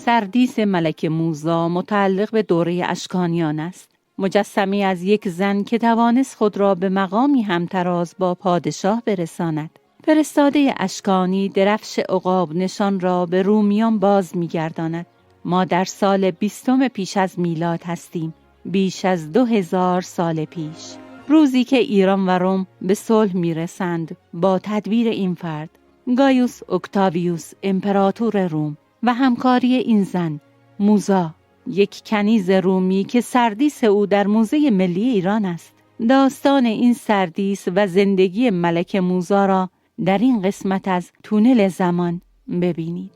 سردیس ملک موسی متعلق به دوره اشکانیان است. مجسمه از یک زن که توانست خود را به مقامی همتراز با پادشاه برساند. فرستاده اشکانی درفش عقاب نشان را به رومیان باز می‌گرداند. ما در سال 20 پیش از میلاد هستیم، بیش از 2000 سال پیش. روزی که ایران و روم به صلح می‌رسند با تدبیر این فرد، گایوس اکتاویوس امپراتور روم و همکاری این زن، موسی، یک کنیز رومی که سردیس او در موزه ملی ایران است. داستان این سردیس و زندگی ملک موسی را در این قسمت از تونل زمان ببینید.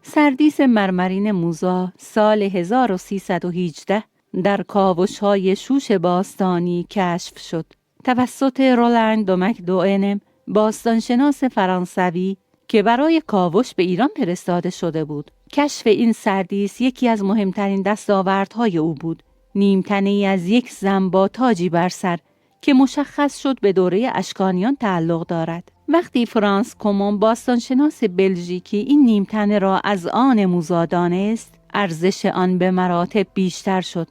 سردیس مرمرین موسی سال 1318 در کاوش‌های شوش باستانی کشف شد توسط رولند دومک دوئنم، باستانشناس فرانسوی که برای کاوش به ایران فرستاده شده بود. کشف این سردیس یکی از مهمترین دستاوردهای او بود. نیمتنه‌ای از یک زن با تاجی بر سر که مشخص شد به دوره اشکانیان تعلق دارد. وقتی فرانس کومون باستانشناس بلژیکی این نیمتنه را از آن موسی دانست، ارزش آن به مراتب بیشتر شد.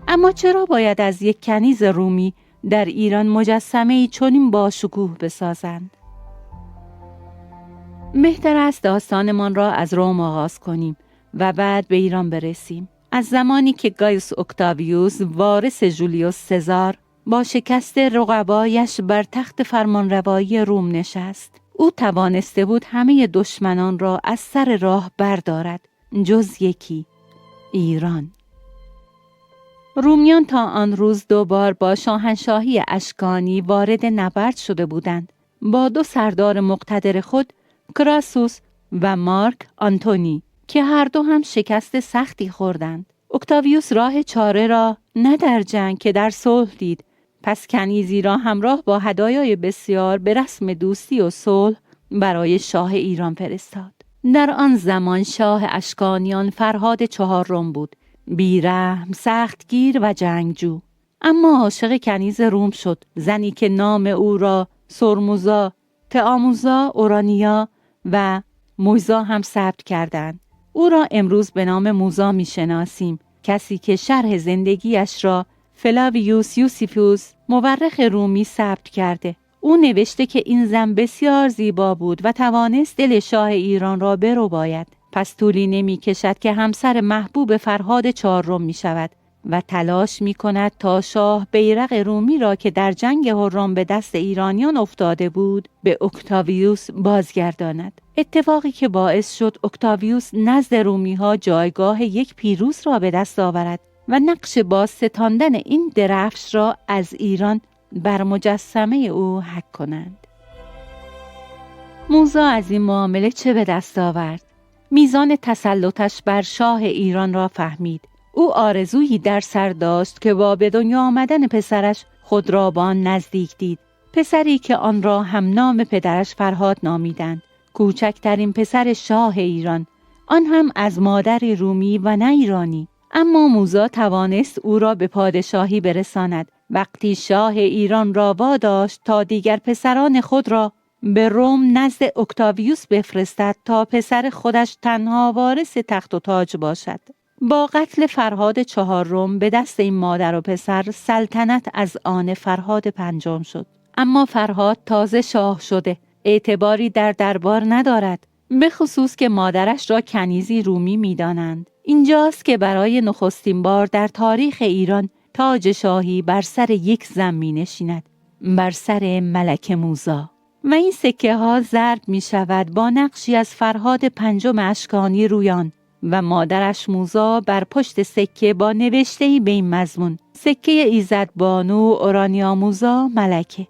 اما چرا باید از یک کنیز رومی در ایران مجسمه‌ای چنین با شکوه بسازند؟ بهتر است داستانمان را از روم آغاز کنیم و بعد به ایران برسیم. از زمانی که گایوس اکتاویوس وارث جولیوس سزار با شکست رقبایش بر تخت فرمانروایی روم نشست، او توانسته بود همه دشمنان را از سر راه بردارد جز یکی، ایران. رومیان تا آن روز 2 بار با شاهنشاهی اشکانی وارد نبرد شده بودند، با 2 سردار مقتدر خود، کراسوس و مارک آنتونی، که هر دو هم شکست سختی خوردند. اکتاویوس راه چاره را نه در جنگ که در صلح دید، پس کنیزی را همراه با هدایای بسیار به رسم دوستی و صلح برای شاه ایران فرستاد. در آن زمان شاه اشکانیان فرهاد 4 بود، بیرحم، سختگیر و جنگجو. اما عاشق کنیز روم شد، زنی که نام او را سرموزا، تئاموزا، اورانیا و مویزا هم ثبت کردند. او را امروز به نام موزا می‌شناسیم، کسی که شرح زندگیش را فلاویوس یوسیفوس مورخ رومی ثبت کرده. او نوشته که این زن بسیار زیبا بود و توانست دل شاه ایران را برباید. پس طولی نمی کشد که همسر محبوب فرهاد 4 می شود و تلاش می کند تا شاه بیرق رومی را که در جنگ هرم به دست ایرانیان افتاده بود به اکتاویوس بازگرداند. اتفاقی که باعث شد اکتاویوس نزد رومی ها جایگاه یک پیروز را به دست آورد و نقش بازستاندن این درفش را از ایران بر مجسمه او حک کنند. موسی از این معامله چه به دست آورد؟ میزان تسلطش بر شاه ایران را فهمید. او آرزویی در سر داشت که با به دنیا آمدن پسرش خود را با آن نزدیک دید. پسری که آن را هم نام پدرش فرهاد نامیدند. کوچکترین پسر شاه ایران، آن هم از مادری رومی و نه ایرانی. اما موسی توانست او را به پادشاهی برساند. وقتی شاه ایران را واداشت تا دیگر پسران خود را به روم نزد اکتاویوس بفرستد تا پسر خودش تنها وارث تخت و تاج باشد. با قتل فرهاد 4 به دست این مادر و پسر سلطنت از آن فرهاد 5 شد. اما فرهاد تازه شاه شده، اعتباری در دربار ندارد، به خصوص که مادرش را کنیزی رومی می‌دانند. اینجاست که برای نخستین بار در تاریخ ایران تاج شاهی بر سر یک زن می‌نشیند، بر سر ملک موسی. و این سکه ها ضرب می شود با نقشی از فرهاد 5 اشکانی رویان و مادرش موسی بر پشت سکه با نوشته‌ای به این مضمون: سکه ایزد بانو اورانیا موسی ملکه.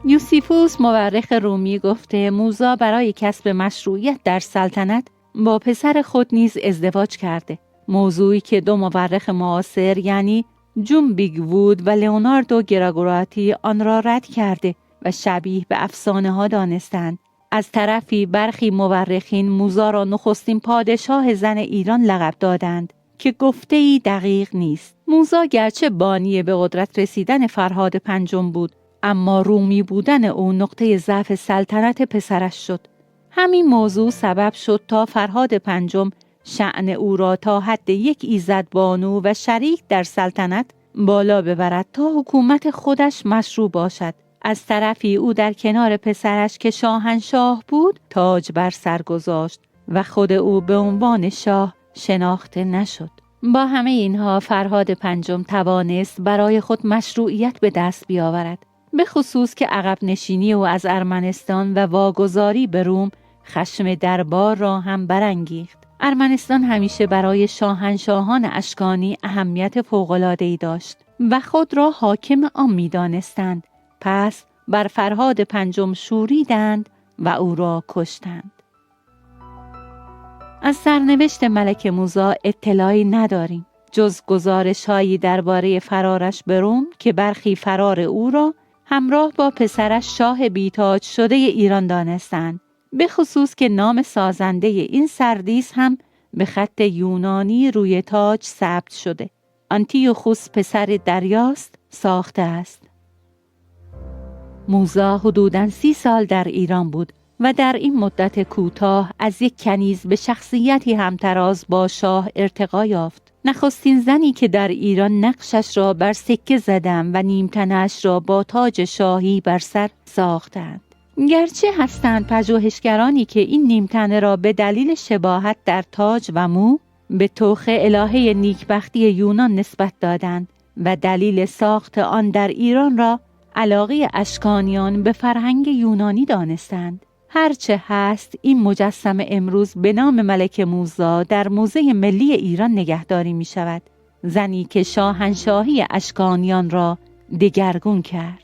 یوسیفوس مورخ رومی گفته موسی برای کسب مشروعیت در سلطنت با پسر خود نیز ازدواج کرده، موضوعی که 2 مورخ معاصر یعنی جون بیگوود و لئوناردو گراگوراتی آن را رد کرده و شبیه به افسانه ها دانستند. از طرفی برخی مورخین موسی را نخستین پادشاه زن ایران لقب دادند که گفته‌ای دقیق نیست. موسی گرچه بانی به قدرت رسیدن فرهاد 5 بود، اما رومی بودن او نقطه ضعف سلطنت پسرش شد. همین موضوع سبب شد تا فرهاد پنجم شأن او را تا حد یک ایزدبانو و شریک در سلطنت بالا ببرد تا حکومت خودش مشروع باشد. از طرفی او در کنار پسرش که شاهنشاه بود تاج بر سر گذاشت و خود او به عنوان شاه شناخته نشد. با همه اینها فرهاد پنجم توانست برای خود مشروعیت به دست بیاورد، به خصوص که عقب نشینی او از ارمنستان و واگذاری به روم خشم دربار را هم برانگیخت. ارمنستان همیشه برای شاهنشاهان اشکانی اهمیت فوق‌العاده‌ای داشت و خود را حاکم آن می‌دانستند. پس بر فرهاد پنجم شوریدند و او را کشتند. از سرنوشت ملک موسی اطلاعی نداریم جز گزارش‌هایی درباره فرارش به روم که برخی فرار او را همراه با پسرش شاه بیتاج شده ایران دانستند، به خصوص که نام سازنده این سردیس هم به خط یونانی روی تاج ثبت شده. آنتیوخوس پسر دریاست ساخته است. موسی حدوداً 30 سال در ایران بود و در این مدت کوتاه از یک کنیز به شخصیتی همتراز با شاه ارتقا یافت. نخستین زنی که در ایران نقشش را بر سکه زدند و نیمتنش را با تاج شاهی بر سر ساختند. گرچه هستند پژوهشگرانی که این نیمتنه را به دلیل شباهت در تاج و مو به طوق الهه نیکبختی یونان نسبت دادند و دلیل ساخت آن در ایران را علاقه اشکانیان به فرهنگ یونانی دانستند. هرچه هست این مجسمه امروز به نام ملک موسی در موزه ملی ایران نگهداری می شود. زنی که شاهنشاهی اشکانیان را دگرگون کرد.